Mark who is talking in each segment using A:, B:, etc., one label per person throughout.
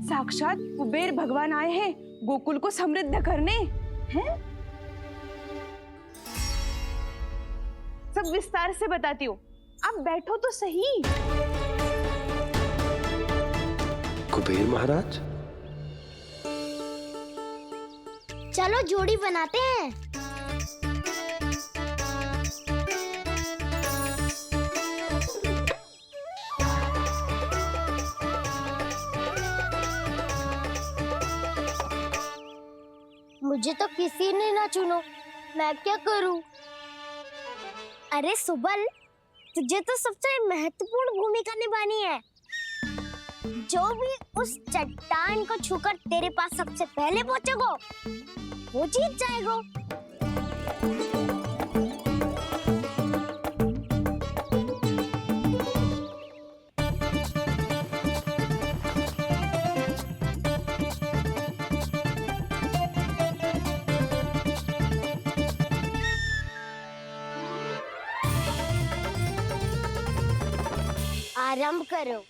A: साक्षात कुबेर भगवान आए हैं गोकुल को समृद्ध करने। हैं? सब विस्तार से बताती हूँ, आप बैठो तो सही।
B: कुबेर महाराज,
C: चलो जोड़ी बनाते हैं। मुझे तो किसी ने ना चुनो, मैं क्या करूं? अरे सुबल, तुझे तो सबसे महत्वपूर्ण भूमिका निभानी है। जो भी उस चट्टान को छूकर तेरे पास सबसे पहले पहुंचेगा वो जीत जाएगा। आरंभ करो।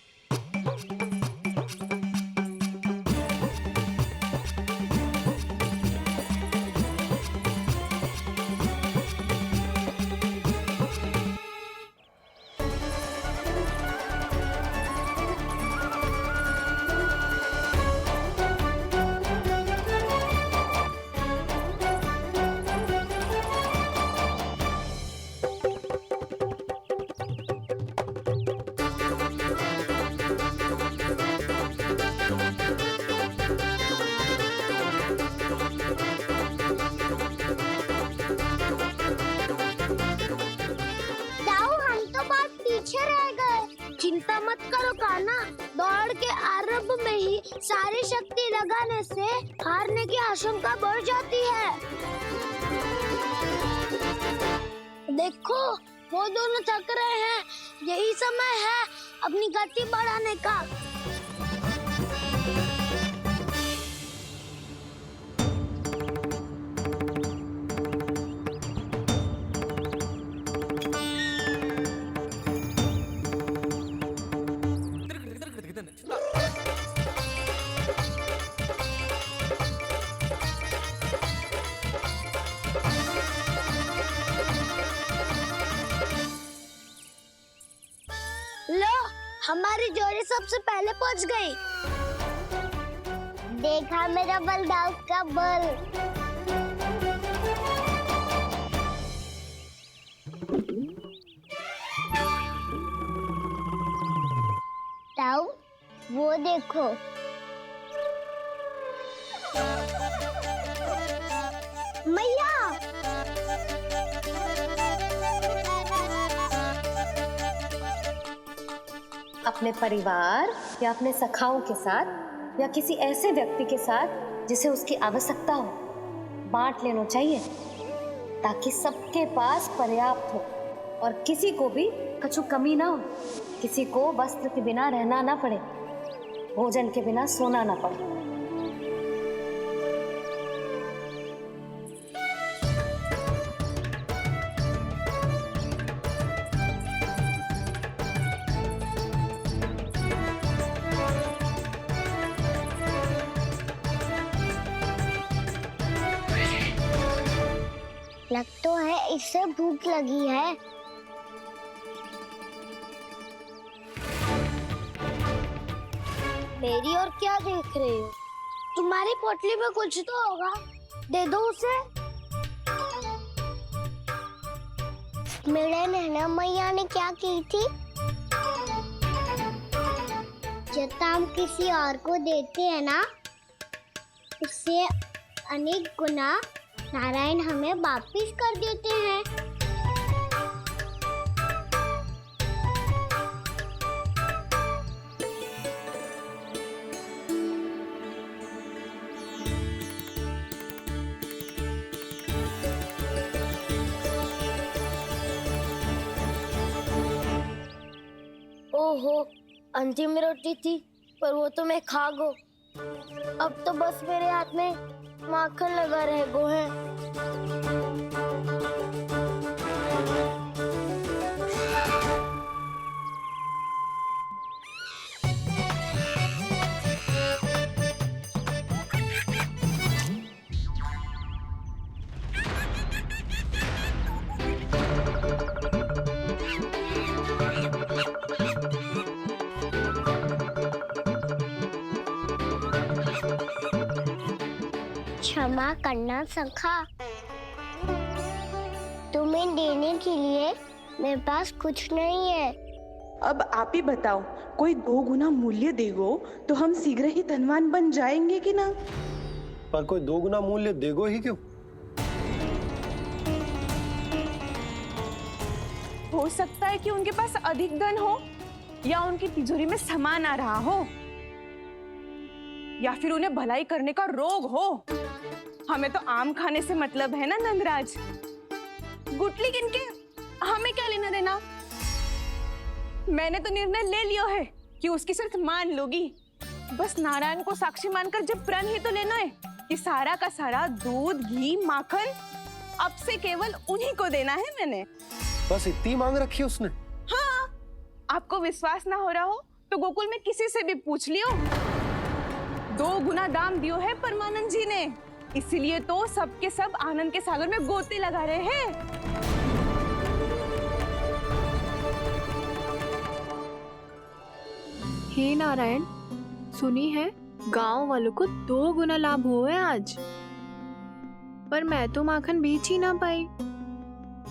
C: चिंता मत करो कान्हा, दौड़ के आरंभ में ही सारी शक्ति लगाने से हारने की आशंका बढ़ जाती है। देखो वो दोनों थक रहे हैं, यही समय है अपनी गति बढ़ाने का। लो, हमारी जोड़ी सबसे पहले पहुंच गई। देखा मेरा बलदाव का बल। ताऊ, वो देखो। मैया।
D: अपने परिवार या अपने सखाओं के साथ या किसी ऐसे व्यक्ति के साथ जिसे उसकी आवश्यकता हो, बांट लेना चाहिए ताकि सबके पास पर्याप्त हो और किसी को भी कछु कमी ना हो, किसी को वस्त्र के बिना रहना ना पड़े, भोजन के बिना सोना ना पड़े।
C: लग तो है इससे भूख लगी है। मेरी और क्या देख रहे हो? तुम्हारी पोटली में कुछ तो होगा, दे दो उसे। मेरे नैना मैया ने क्या की थी? जब हम किसी और को देते हैं ना, उससे अनेक गुना नारायण हमें वापिस कर देते हैं। ओहो, अंतिम रोटी थी, पर वो तो मैं खा गो। अब तो बस मेरे हाथ में माखन लगा रह गो है। क्षमा करना सखा। तुम्हें देने के लिए मेरे पास कुछ नहीं है।
A: अब आप ही बताओ, कोई 2 गुना मूल्य देगो तो हम शीघ्र ही धनवान बन जाएंगे कि ना?
B: पर कोई 2 गुना मूल्य देगो ही क्यों?
A: हो सकता है कि उनके पास अधिक धन हो, या उनकी तिजोरी में सामान आ रहा हो, या फिर उन्हें भलाई करने का रोग हो। हमें तो आम खाने से मतलब है ना नंदराज। गुटली किनके, हमें क्या लेना देना। मैंने तो निर्णय ले लिया है कि उसकी सिर्फ मान लूंगी। बस नारायण को साक्षी मानकर जब प्रण ही तो लेना है कि सारा का सारा दूध, घी, माखन अब से केवल उन्हीं को देना है मैंने।
B: बस इतनी मांग रखी उसने?
A: हाँ, आपको विश्वास ना हो रहा हो तो गोकुल में किसी से भी पूछ लियो। 2 गुना दाम दियो है परमानंद जी ने, इसलिए तो सबके सब आनंद के सागर में गोते लगा रहे हैं।
E: हे नारायण, सुनी है गांव वालों को 2 गुना लाभ हुआ है आज। पर मैं तो माखन बेच ही ना पाई,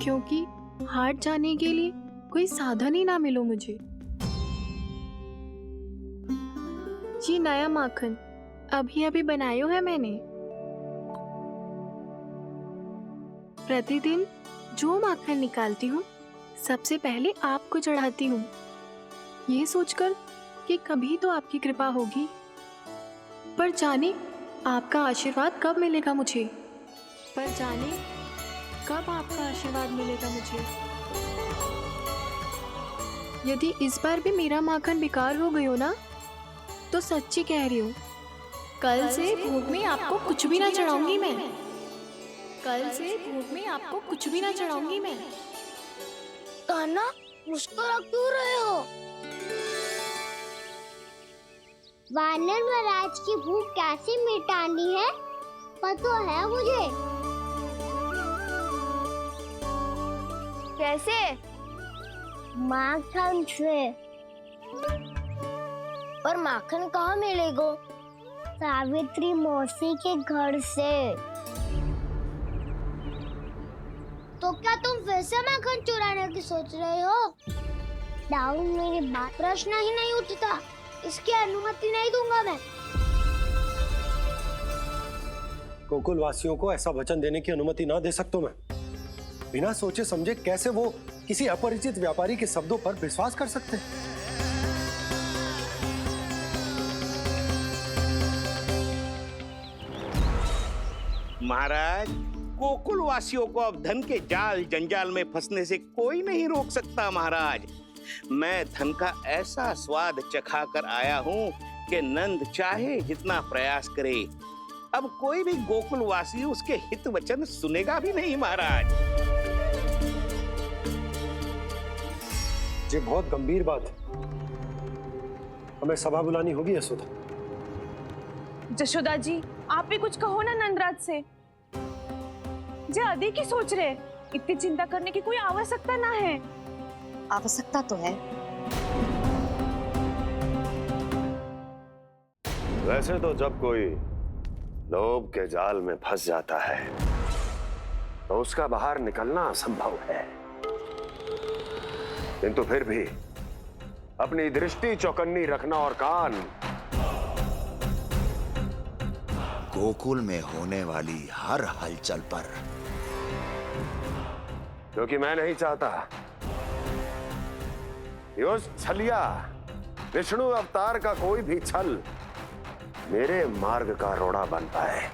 E: क्योंकि हाट जाने के लिए कोई साधन ही ना मिलो मुझे। ये नया माखन अभी अभी बनायो है मैंने। प्रतिदिन जो माखन निकालती हूँ सबसे पहले आपको चढ़ाती हूँ, ये सोचकर कि कभी तो आपकी कृपा होगी। पर जाने आपका आशीर्वाद कब मिलेगा मुझे, पर जाने कब आपका आशीर्वाद मिलेगा मुझे। यदि इस बार भी मेरा माखन बेकार हो गयो ना, तो सच्ची कह रही हूँ, कल से भोग में आपको कुछ भी ना चढ़ाऊंगी मैं। कल से भोग में आपको कुछ भी ना चढ़ाऊंगी मैं।
C: कान्हा, मुस्कुरा क्यों रहे हो? वानर महाराज की भूख कैसे मिटानी है पता है मुझे। कैसे? माखन से। पर माखन कहाँ मिलेगा? सावित्री मौसी के घर से। तो क्या तुम फिर से माखन चुराने की सोच रहे हो? डाउन मेरी बात प्रश्न ही नहीं उठता, इसकी अनुमति नहीं दूंगा मैं।
B: गोकुल वासियों को ऐसा वचन देने की अनुमति ना दे सकता मैं। बिना सोचे समझे कैसे वो किसी अपरिचित व्यापारी के शब्दों पर विश्वास कर सकते हैं?
F: महाराज, गोकुल वासियों को अब धन के जाल जंजाल में फंसने से कोई नहीं रोक सकता। महाराज, मैं धन का ऐसा स्वाद चखा कर आया हूँ कि नंद चाहे जितना प्रयास करे, अब कोई भी गोकुल वासी उसके हित वचन सुनेगा भी नहीं। महाराज,
B: ये बहुत गंभीर बात है, हमें सभा बुलानी होगी यशोदा।
A: जशोदा जी, आप भी कुछ कहो ना नंदराज से। जे अधिक ही सोच रहे, इतनी चिंता करने की कोई आवश्यकता ना है।
D: आवश्यकता तो है।
G: वैसे तो जब कोई लोभ के जाल में फंस जाता है तो उसका बाहर निकलना असंभव है, किंतु फिर भी अपनी दृष्टि चौकन्नी रखना और कान
H: गोकुल में होने वाली हर हलचल पर,
G: क्योंकि मैं नहीं चाहता कि उस छलिया विष्णु अवतार का कोई भी छल मेरे मार्ग का रोड़ा बन पाए।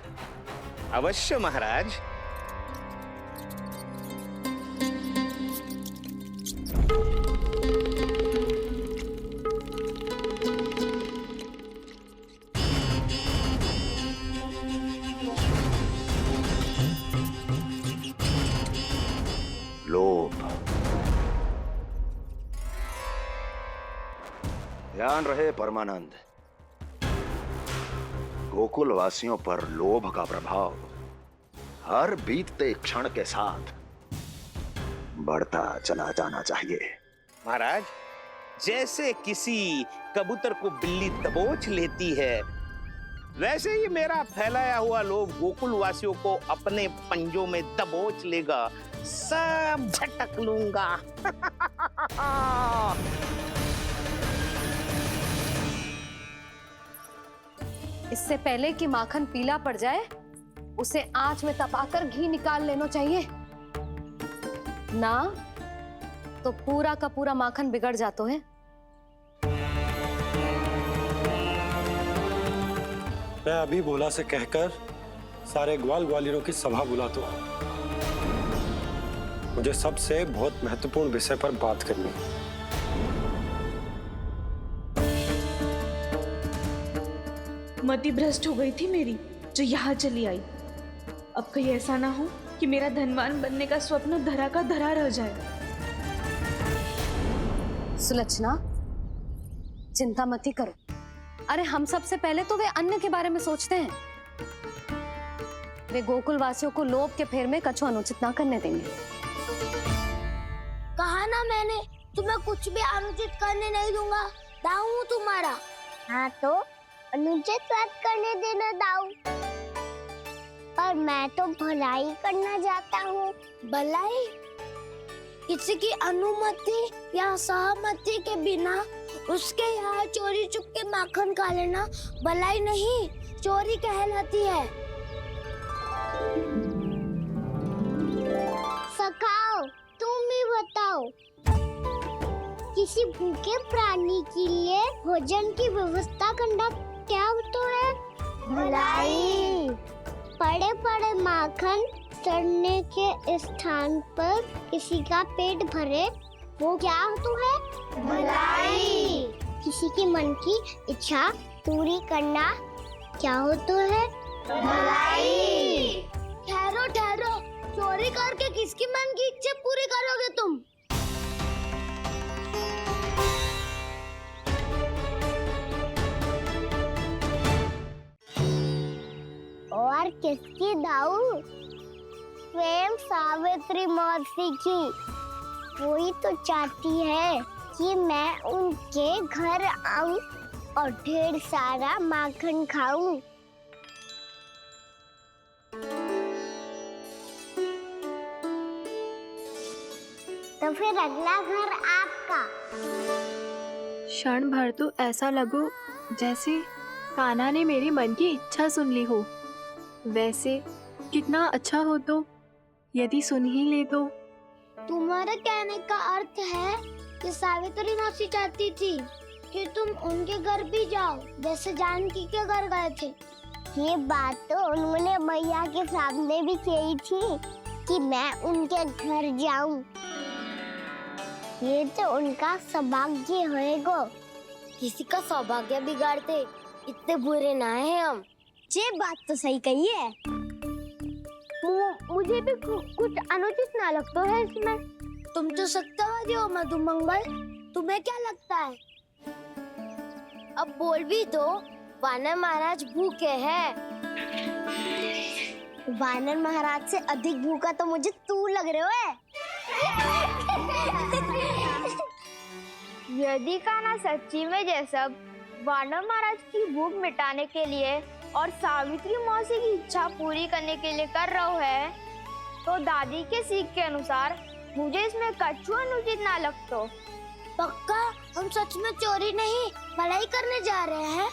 F: अवश्य महाराज।
H: लोभ। ध्यान रहे परमानंद, गोकुल वासियों पर लोभ का प्रभाव हर बीतते क्षण के साथ बढ़ता चला जाना चाहिए।
F: महाराज, जैसे किसी कबूतर को बिल्ली दबोच लेती है, वैसे ही मेरा फैलाया हुआ लोभ गोकुल वासियों को अपने पंजों में दबोच लेगा, सब झटक लूंगा।
D: इससे पहले कि माखन पीला पड़ जाए, उसे आंच में तपाकर घी निकाल लेना चाहिए ना, तो पूरा का पूरा माखन बिगड़ जाता है।
B: मैं अभी भोला से कहकर सारे ग्वाल ग्वालियरों की सभा बुलाता हूँ। मुझे सबसे बहुत महत्वपूर्ण विषय पर बात करनी है।
A: मति भ्रष्ट हो गई थी मेरी, जो यहाँ चली आई। अब कहीं ऐसा ना हो कि मेरा धनवान बनने का स्वप्न धरा का धरा रह जाए।
D: सुलक्षणा, चिंता मत ही करो। अरे हम सबसे पहले तो वे अन्न के बारे में सोचते हैं। वे गोकुल वासियों को लोभ के फेर में कछु अनुचित ना करने देंगे।
C: कहा ना मैंने, तुम्हें कुछ भी अनुचित करने नहीं दूंगा। दाऊ हूँ तुम्हारा। हाँ तो अनुचित बात करने देना दाऊ। पर मैं तो भलाई करना चाहता हूँ। भलाई? किसी की अनुमति या सहमति के बिना उसके यहाँ चोरी चुप के माखन खा लेना भलाई नहीं, चोरी कहलाती है। सखाओ, तुम ही बताओ, किसी भूखे प्राणी के लिए भोजन की व्यवस्था करना क्या तो है? भलाई। पड़े पड़े माखन चढ़ने के स्थान पर किसी का पेट भरे, वो क्या तो है? भलाई। किसी की मन की इच्छा पूरी करना क्या हो तो है? भलाई। ठहरो ठहरो, चोरी करके किसकी मन की इच्छा पूरी करोगे तुम? और किसकी दाऊ? स्वयं सावित्री मौसी की। वही तो चाहती है कि मैं उनके घर आऊं और ढेर सारा माखन खाऊं। तो फिर अगला घर आपका।
E: क्षण भर तो ऐसा लगो जैसे कान्हा ने मेरे मन की इच्छा सुन ली हो। वैसे कितना अच्छा हो तो यदि सुन ही ले तो।
C: तुम्हारे कहने का अर्थ है कि सावित्री मौसी चाहती थी कि तुम उनके घर भी जाओ, जैसे जानकी के घर गए थे। ये बात तो उन्होंने मैया के सामने भी कही थी कि मैं उनके घर जाऊं। ये तो उनका सौभाग्य होएगा। किसी का सौभाग्य बिगाड़ते इतने बुरे ना है हम। ये बात तो सही कही है। मुझे भी कुछ अनुचित ना लगता है इसमें। तुम तो सत्यवादी हो मधुमंगल, तुम्हें क्या लगता है? अब बोल भी दो, वानर महाराज भूखे हैं। वानर महाराज से अधिक भूखा तो मुझे तू लग रहे हो।
I: यदि कान्हा सच्ची में जैसा वानर महाराज की भूख मिटाने के लिए और सावित्री मौसी की इच्छा पूरी करने के लिए कर रहा है, तो दादी के सीख के अनुसार मुझे इसमें कछु अनुचित ना लगता।
C: पक्का हम सच में चोरी नहीं भलाई करने जा रहे हैं।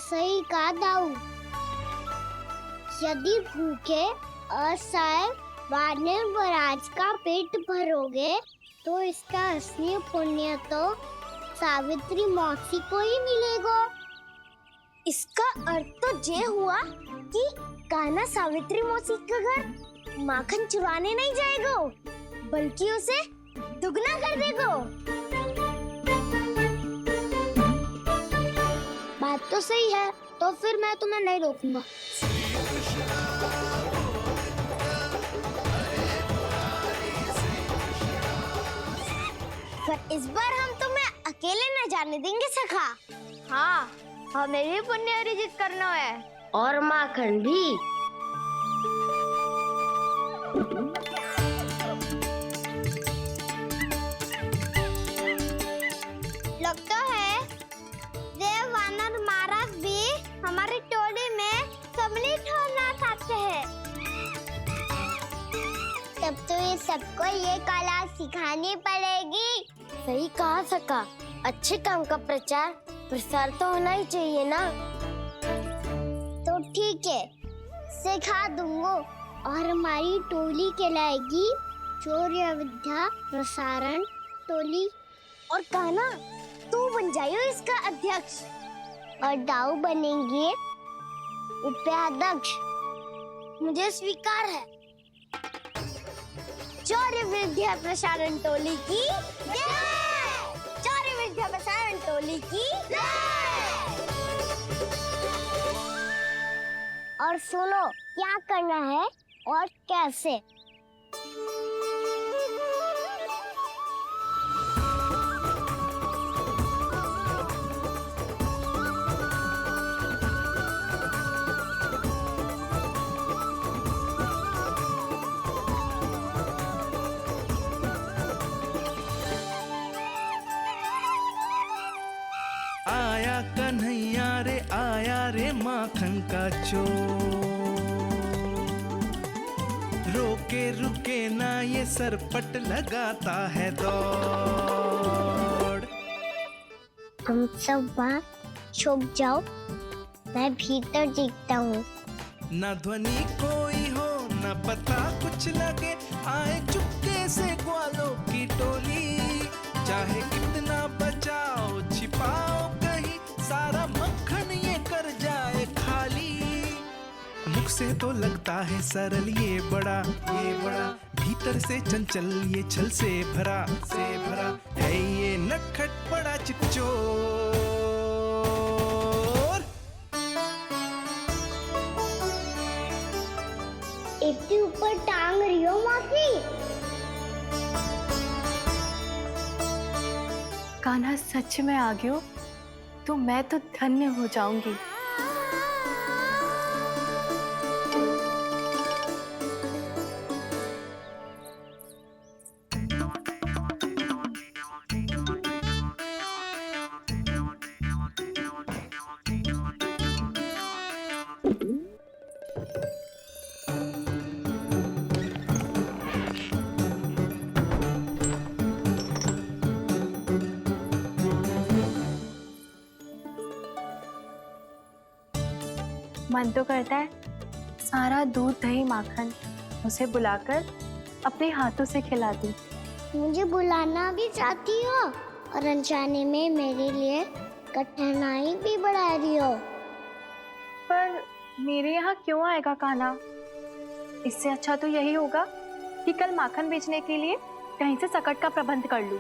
C: सही कहा दाऊ। यदि भूखे असहाय वानर महाराज का पेट भरोगे तो इसका असली पुण्य तो सावित्री मौसी को ही मिलेगा। इसका अर्थ तो ये हुआ कि कान्हा सावित्री मौसी का घर माखन चुराने नहीं जाएगा, बल्कि उसे दुगना कर देगा। बात तो सही है, तो फिर मैं तुम्हें नहीं रोकूंगा। पर इस बार हम तुम्हें अकेले न जाने देंगे सखा।
I: हाँ, हमें भी पुण्य अर्जित करना है
C: और माखन भी। लगता है देव वानर महाराज भी हमारी टोली कैसे है? तब तो ये सबको ये कला सिखानी पड़ेगी। सही कहा सका। अच्छे काम का प्रचार प्रसार तो होना ही चाहिए ना। तो ठीक है, सिखा दूंगा। और हमारी टोली कहलाएगी शौर्य विद्या प्रसारण टोली। और कान्हा, तू बन जाइयो इसका अध्यक्ष और दाऊ बनेंगे उपाध्यक्ष। मुझे स्वीकार है। शौर्य विद्या प्रसारण टोली की जय! शौर्य विद्या प्रसारण टोली की जय! और सुनो, क्या करना है और कैसे।
J: आया कन्हैया रे आया रे माखन का चोर, रोके रुके ना ये सरपट लगाता है दौड़।
C: तुम सब वहाँ छुप जाओ, मैं भीतर देखता हूँ।
J: ना ध्वनि कोई हो ना पता कुछ लगे, आए चुपके से ग्वालों की टोली। चाहे कितना बचाओ छिपाओ कहीं, सारा मक्खन ये कर जाए खाली। मुख से तो लगता है सरल ये बड़ा भीतर से चंचल ये छल से भरा है ये नटखट बड़ा चिकचोर।
C: इतनी ऊपर टांग रही हो मासी।
E: कान्हा सच में आ गयो तो मैं तो धन्य हो जाऊंगी। मन तो करता है सारा दूध दही माखन उसे बुलाकर अपने हाथों से खिला दूं।
C: मुझे बुलाना भी चाहती हो और अनजाने में मेरे लिए कठिनाई भी बढ़ा रही हो।
E: पर मेरे यहाँ क्यों आएगा कान्हा? इससे अच्छा तो यही होगा कि कल माखन बेचने के लिए कहीं से सकट का प्रबंध कर लूं।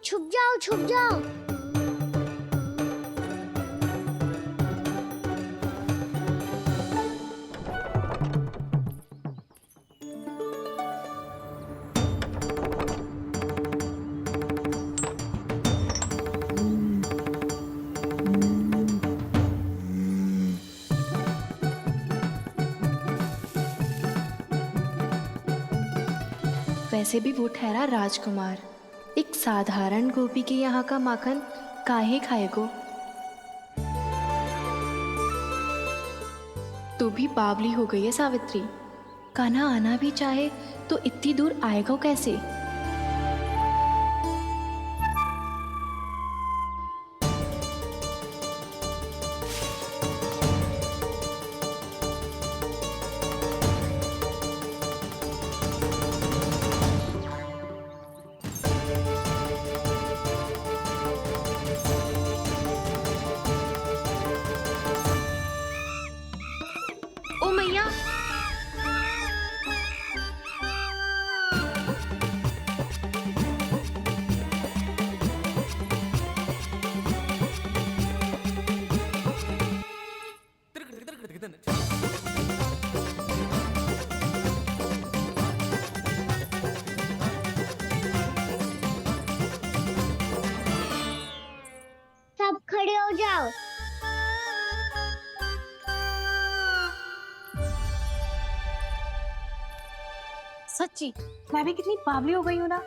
C: छुप जाओ छुप जाओ।
E: वैसे भी वो ठहरा राजकुमार, एक साधारण गोपी के यहाँ का माखन काहे खाएगो। तू भी बावली हो गई है सावित्री। कान्हा आना भी चाहे तो इतनी दूर आएगा कैसे? ओ मैया,
C: सब खड़े हो जाओ।
E: सच्ची मैं भी कितनी बावली हो गई हूँ ना।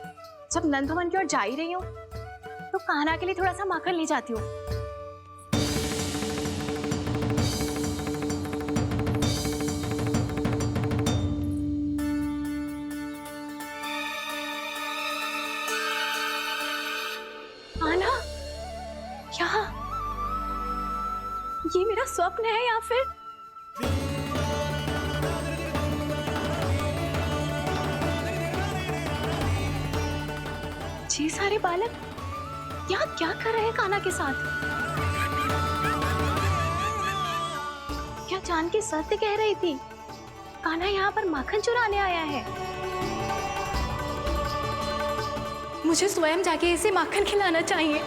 E: जब नंद भवन की ओर जा ही रही हूँ तो कान्हा के लिए थोड़ा सा माखन ले जाती हूँ। ये मेरा स्वप्न है या फिर ये सारे बालक यहाँ क्या कर रहे हैं कान्हा के साथ? क्या जानकी सत्य कह रही थी? कान्हा यहाँ पर माखन चुराने आया है। मुझे स्वयं जाके इसे माखन खिलाना चाहिए।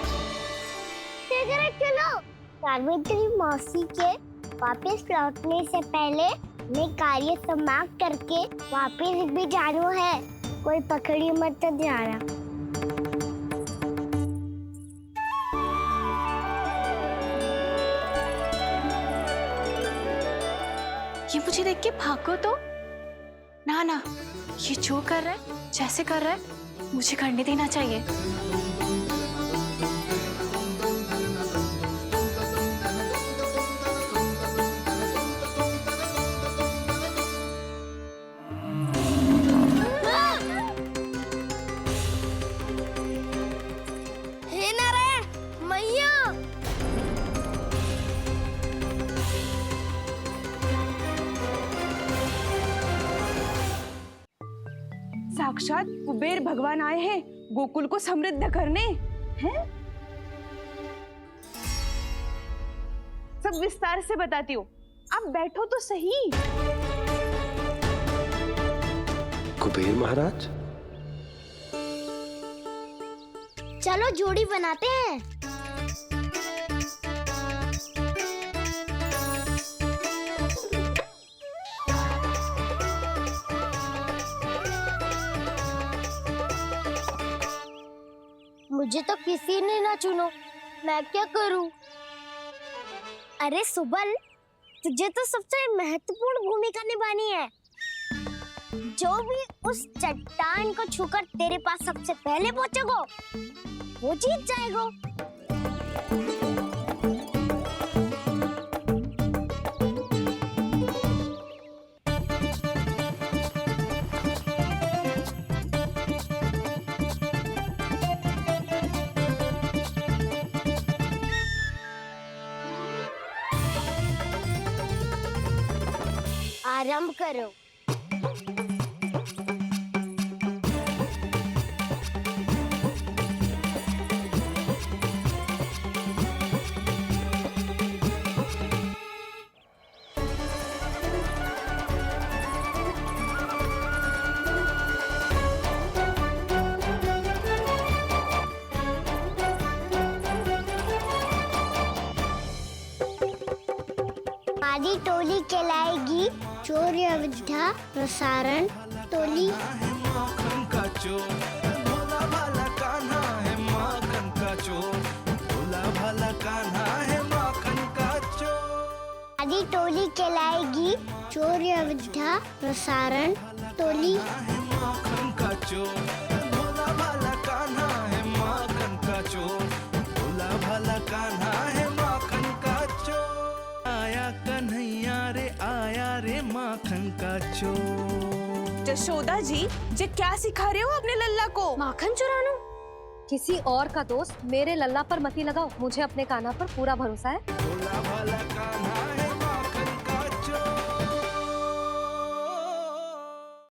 C: चलो सावित्री मौसी के वापस लौटने से पहले मैं कार्य समाप्त करके वापस भी जाना है। कोई पकड़ी मत जाना।
E: ये मुझे देख के भागो तो ना ना, ये जो कर रहा है, जैसे कर रहा है, मुझे करने देना चाहिए।
C: हे नारायण मैया,
A: साक्षात कुबेर भगवान आए हैं गोकुल को समृद्ध करने हैं। सब विस्तार से बताती हूँ, आप बैठो तो सही।
B: कुबेर महाराज,
C: चलो जोड़ी बनाते हैं। मुझे तो किसी ने ना चुनो, मैं क्या करूं? अरे सुबल, तुझे तो सबसे महत्वपूर्ण भूमिका निभानी है। जो भी उस चट्टान को छूकर तेरे पास सबसे पहले पहुंचेगा, वो जीत जाएगा। आरंभ करो। आदि टोली कहलाएगी चोर अविद्या प्रसारण टोली।
J: माखन का चोर, भोला भाला कान्हा है माखन का चोर, भोला भाला कान्हा है माखन का चोर।
C: आदि टोली कहलाएगी चोर अविद्या प्रसारण टोली।
J: माखन का चोर, भोला भाला कान्हा है माखन का चोर, भोला भाला कान्हा है माखन का चोर। आया कन्हैया रे, आया रे माखन का चोर।
A: जशोदा जी, ये क्या सिखा रहे हो अपने लल्ला को?
D: माखन चुराना? किसी और का दोस्त मेरे लल्ला पर मती लगाओ, मुझे अपने कान्हा पर पूरा भरोसा है।
J: भोला भाला कान्हा है